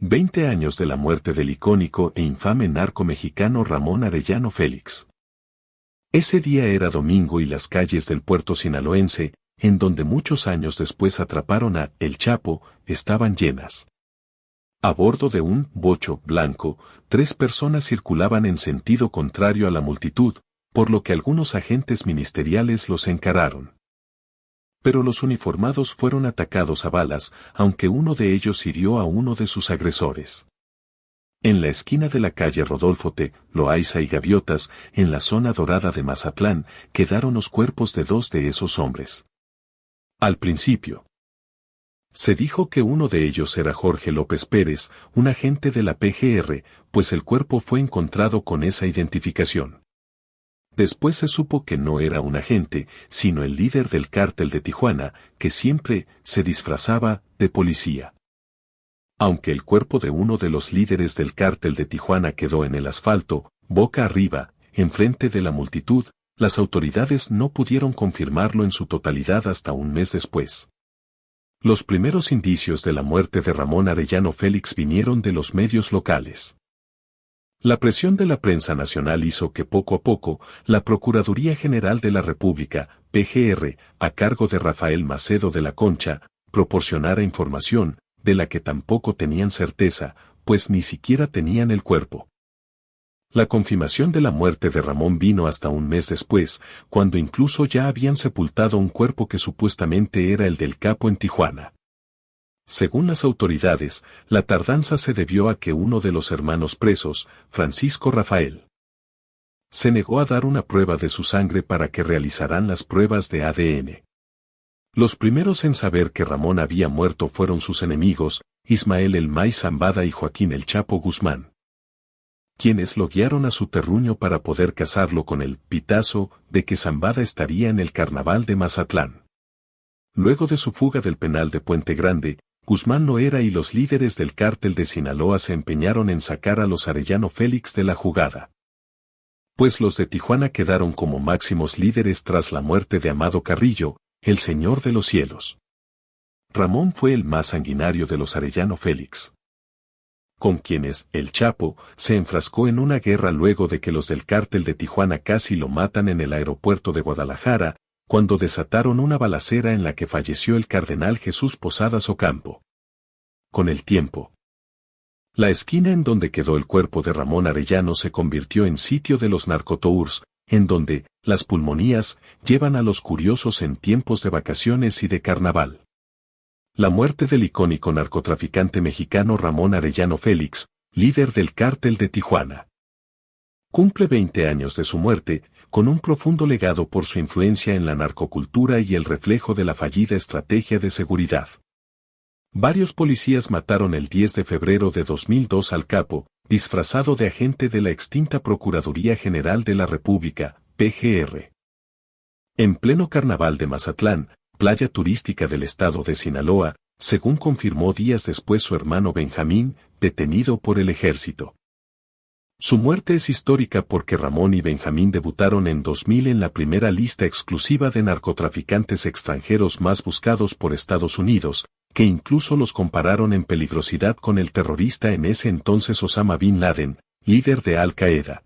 20 años de la muerte del icónico e infame narco mexicano Ramón Arellano Félix. Ese día era domingo y las calles del puerto sinaloense, en donde muchos años después atraparon a El Chapo, estaban llenas. A bordo de un bocho blanco, 3 personas circulaban en sentido contrario a la multitud, por lo que algunos agentes ministeriales los encararon. Pero los uniformados fueron atacados a balas, aunque uno de ellos hirió a uno de sus agresores. En la esquina de la calle Rodolfo T. Loaiza y Gaviotas, en la zona dorada de Mazatlán, quedaron los cuerpos de 2 de esos hombres. Al principio, se dijo que uno de ellos era Jorge López Pérez, un agente de la PGR, pues el cuerpo fue encontrado con esa identificación. Después se supo que no era un agente, sino el líder del cártel de Tijuana, que siempre se disfrazaba de policía. Aunque el cuerpo de uno de los líderes del cártel de Tijuana quedó en el asfalto, boca arriba, enfrente de la multitud, las autoridades no pudieron confirmarlo en su totalidad hasta un mes después. Los primeros indicios de la muerte de Ramón Arellano Félix vinieron de los medios locales. La presión de la prensa nacional hizo que poco a poco, la Procuraduría General de la República, PGR, a cargo de Rafael Macedo de la Concha, proporcionara información, de la que tampoco tenían certeza, pues ni siquiera tenían el cuerpo. La confirmación de la muerte de Ramón vino hasta un mes después, cuando incluso ya habían sepultado un cuerpo que supuestamente era el del capo en Tijuana. Según las autoridades, la tardanza se debió a que uno de los hermanos presos, Francisco Rafael, se negó a dar una prueba de su sangre para que realizaran las pruebas de ADN. Los primeros en saber que Ramón había muerto fueron sus enemigos, Ismael El Maíz Zambada y Joaquín El Chapo Guzmán, quienes lo guiaron a su terruño para poder casarlo con el pitazo de que Zambada estaría en el carnaval de Mazatlán. Luego de su fuga del penal de Puente Grande, Guzmán Loera y los líderes del cártel de Sinaloa se empeñaron en sacar a los Arellano Félix de la jugada. Pues los de Tijuana quedaron como máximos líderes tras la muerte de Amado Carrillo, el Señor de los Cielos. Ramón fue el más sanguinario de los Arellano Félix, con quienes El Chapo se enfrascó en una guerra luego de que los del cártel de Tijuana casi lo matan en el aeropuerto de Guadalajara, cuando desataron una balacera en la que falleció el cardenal Jesús Posadas Ocampo. Con el tiempo, la esquina en donde quedó el cuerpo de Ramón Arellano se convirtió en sitio de los narcotours, en donde las pulmonías llevan a los curiosos en tiempos de vacaciones y de carnaval. La muerte del icónico narcotraficante mexicano Ramón Arellano Félix, líder del cártel de Tijuana, cumple 20 años de su muerte, con un profundo legado por su influencia en la narcocultura y el reflejo de la fallida estrategia de seguridad. Varios policías mataron el 10 de febrero de 2002 al capo, disfrazado de agente de la extinta Procuraduría General de la República, PGR. En pleno carnaval de Mazatlán, playa turística del estado de Sinaloa, según confirmó días después su hermano Benjamín, detenido por el ejército. Su muerte es histórica porque Ramón y Benjamín debutaron en 2000 en la primera lista exclusiva de narcotraficantes extranjeros más buscados por Estados Unidos, que incluso los compararon en peligrosidad con el terrorista en ese entonces Osama Bin Laden, líder de Al-Qaeda.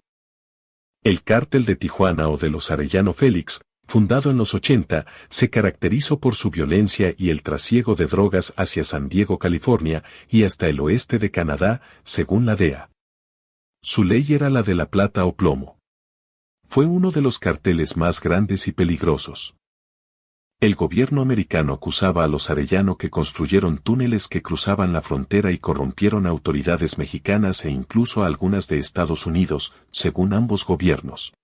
El cártel de Tijuana o de los Arellano Félix, fundado en los 80, se caracterizó por su violencia y el trasiego de drogas hacia San Diego, California, y hasta el oeste de Canadá, según la DEA. Su ley era la de la plata o plomo. Fue uno de los carteles más grandes y peligrosos. El gobierno americano acusaba a los Arellano que construyeron túneles que cruzaban la frontera y corrompieron a autoridades mexicanas e incluso a algunas de Estados Unidos, según ambos gobiernos.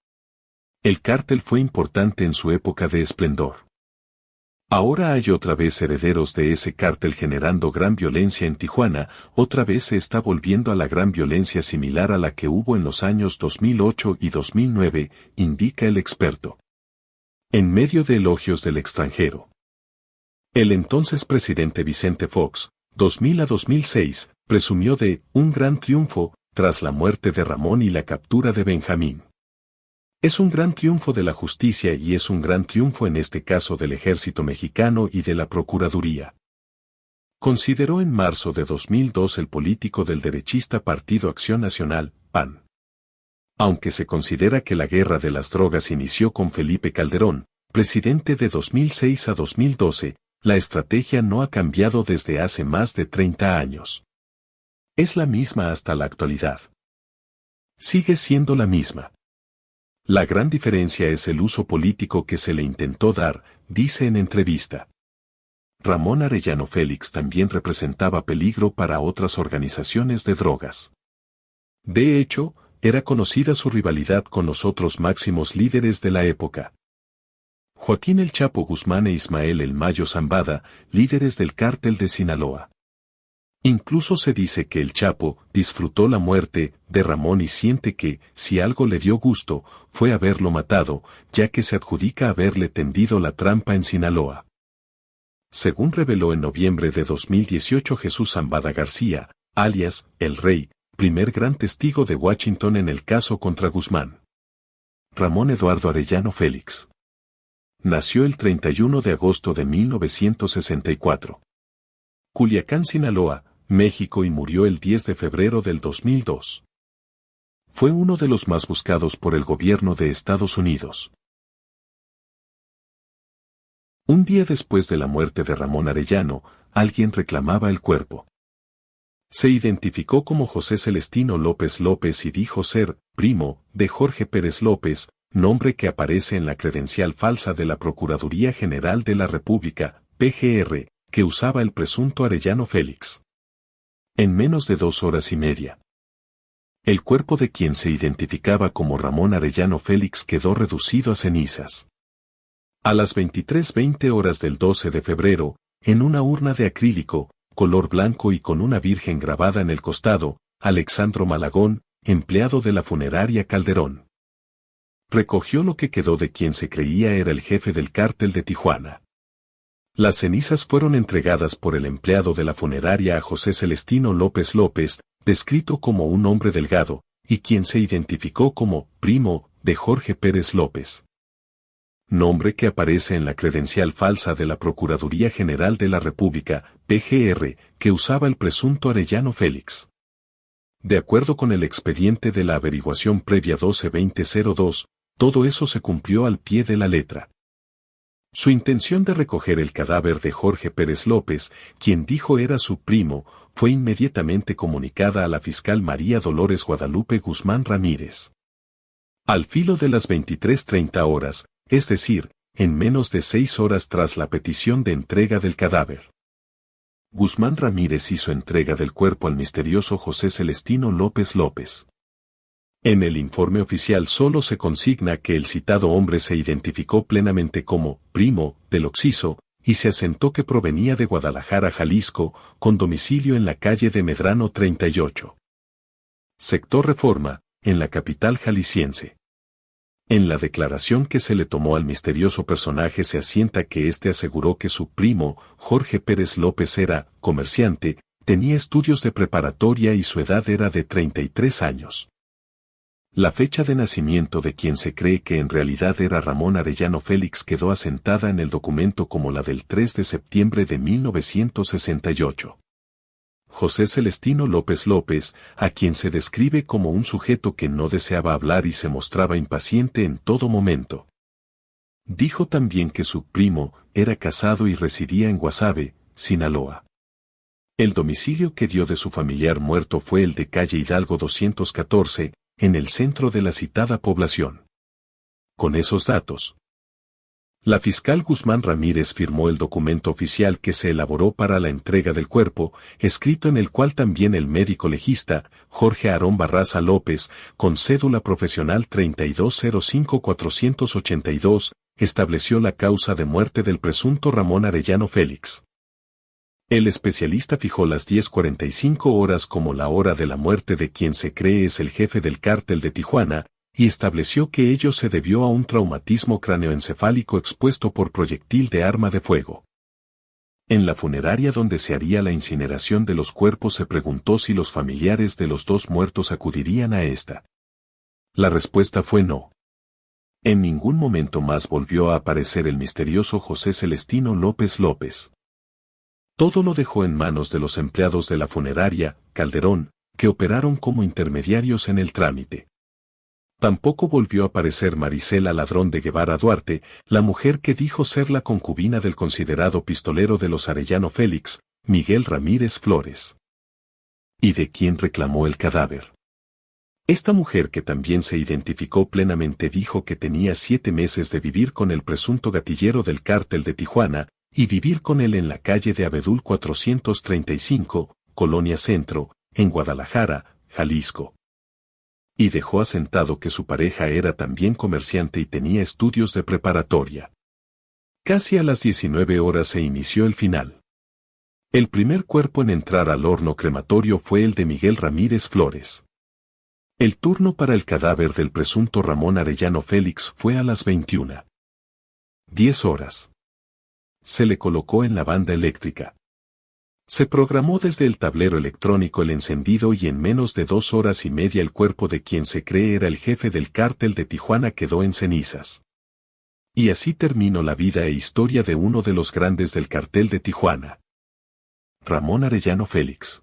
El cártel fue importante en su época de esplendor. Ahora hay otra vez herederos de ese cártel generando gran violencia en Tijuana, otra vez se está volviendo a la gran violencia similar a la que hubo en los años 2008 y 2009, indica el experto. En medio de elogios del extranjero, el entonces presidente Vicente Fox, 2000 a 2006, presumió de un gran triunfo tras la muerte de Ramón y la captura de Benjamín. Es un gran triunfo de la justicia y es un gran triunfo en este caso del ejército mexicano y de la Procuraduría. Consideró en marzo de 2002 el político del derechista Partido Acción Nacional, PAN. Aunque se considera que la guerra de las drogas inició con Felipe Calderón, presidente de 2006 a 2012, la estrategia no ha cambiado desde hace más de 30 años. Es la misma hasta la actualidad. Sigue siendo la misma. La gran diferencia es el uso político que se le intentó dar, dice en entrevista. Ramón Arellano Félix también representaba peligro para otras organizaciones de drogas. De hecho, era conocida su rivalidad con los otros máximos líderes de la época. Joaquín El Chapo Guzmán e Ismael El Mayo Zambada, líderes del cártel de Sinaloa. Incluso se dice que El Chapo disfrutó la muerte de Ramón y siente que, si algo le dio gusto, fue haberlo matado, ya que se adjudica haberle tendido la trampa en Sinaloa. Según reveló en noviembre de 2018 Jesús Zambada García, alias El Rey, primer gran testigo de Washington en el caso contra Guzmán. Ramón Eduardo Arellano Félix. Nació el 31 de agosto de 1964. Culiacán, Sinaloa, México y murió el 10 de febrero del 2002. Fue uno de los más buscados por el gobierno de Estados Unidos. Un día después de la muerte de Ramón Arellano, alguien reclamaba el cuerpo. Se identificó como José Celestino López López y dijo ser primo de Jorge Pérez López, nombre que aparece en la credencial falsa de la Procuraduría General de la República, PGR, que usaba el presunto Arellano Félix. En menos de 2 horas y media. El cuerpo de quien se identificaba como Ramón Arellano Félix quedó reducido a cenizas. A las 23:20 horas del 12 de febrero, en una urna de acrílico, color blanco y con una virgen grabada en el costado, Alexandro Malagón, empleado de la funeraria Calderón. Recogió lo que quedó de quien se creía era el jefe del cártel de Tijuana. Las cenizas fueron entregadas por el empleado de la funeraria a José Celestino López López, descrito como un hombre delgado, y quien se identificó como primo de Jorge Pérez López. Nombre que aparece en la credencial falsa de la Procuraduría General de la República, PGR, que usaba el presunto Arellano Félix. De acuerdo con el expediente de la averiguación previa 12-2002, todo eso se cumplió al pie de la letra. Su intención de recoger el cadáver de Jorge Pérez López, quien dijo era su primo, fue inmediatamente comunicada a la fiscal María Dolores Guadalupe Guzmán Ramírez. Al filo de las 23:30 horas, es decir, en menos de 6 horas tras la petición de entrega del cadáver, Guzmán Ramírez hizo entrega del cuerpo al misterioso José Celestino López López. En el informe oficial solo se consigna que el citado hombre se identificó plenamente como primo del occiso, y se asentó que provenía de Guadalajara, Jalisco, con domicilio en la calle de Medrano 38. Sector Reforma, en la capital jalisciense. En la declaración que se le tomó al misterioso personaje se asienta que éste aseguró que su primo, Jorge Pérez López, era comerciante, tenía estudios de preparatoria y su edad era de 33 años. La fecha de nacimiento de quien se cree que en realidad era Ramón Arellano Félix quedó asentada en el documento como la del 3 de septiembre de 1968. José Celestino López López, a quien se describe como un sujeto que no deseaba hablar y se mostraba impaciente en todo momento. Dijo también que su primo era casado y residía en Guasave, Sinaloa. El domicilio que dio de su familiar muerto fue el de calle Hidalgo 214, en el centro de la citada población. Con esos datos, la fiscal Guzmán Ramírez firmó el documento oficial que se elaboró para la entrega del cuerpo, escrito en el cual también el médico legista, Jorge Aarón Barraza López, con cédula profesional 3205482, estableció la causa de muerte del presunto Ramón Arellano Félix. El especialista fijó las 10:45 horas como la hora de la muerte de quien se cree es el jefe del cártel de Tijuana, y estableció que ello se debió a un traumatismo cráneoencefálico expuesto por proyectil de arma de fuego. En la funeraria donde se haría la incineración de los cuerpos se preguntó si los familiares de los dos muertos acudirían a esta. La respuesta fue no. En ningún momento más volvió a aparecer el misterioso José Celestino López López. Todo lo dejó en manos de los empleados de la funeraria, Calderón, que operaron como intermediarios en el trámite. Tampoco volvió a aparecer Marisela Ladrón de Guevara Duarte, la mujer que dijo ser la concubina del considerado pistolero de los Arellano Félix, Miguel Ramírez Flores. ¿Y de quién reclamó el cadáver? Esta mujer, que también se identificó plenamente, dijo que tenía 7 meses de vivir con el presunto gatillero del cártel de Tijuana, y vivir con él en la calle de Abedul 435, Colonia Centro, en Guadalajara, Jalisco. Y dejó asentado que su pareja era también comerciante y tenía estudios de preparatoria. Casi a las 19 horas se inició el final. El primer cuerpo en entrar al horno crematorio fue el de Miguel Ramírez Flores. El turno para el cadáver del presunto Ramón Arellano Félix fue a las 21:10 horas. Se le colocó en la banda eléctrica. Se programó desde el tablero electrónico el encendido y en menos de 2 horas y media el cuerpo de quien se cree era el jefe del cártel de Tijuana quedó en cenizas. Y así terminó la vida e historia de uno de los grandes del cartel de Tijuana. Ramón Arellano Félix.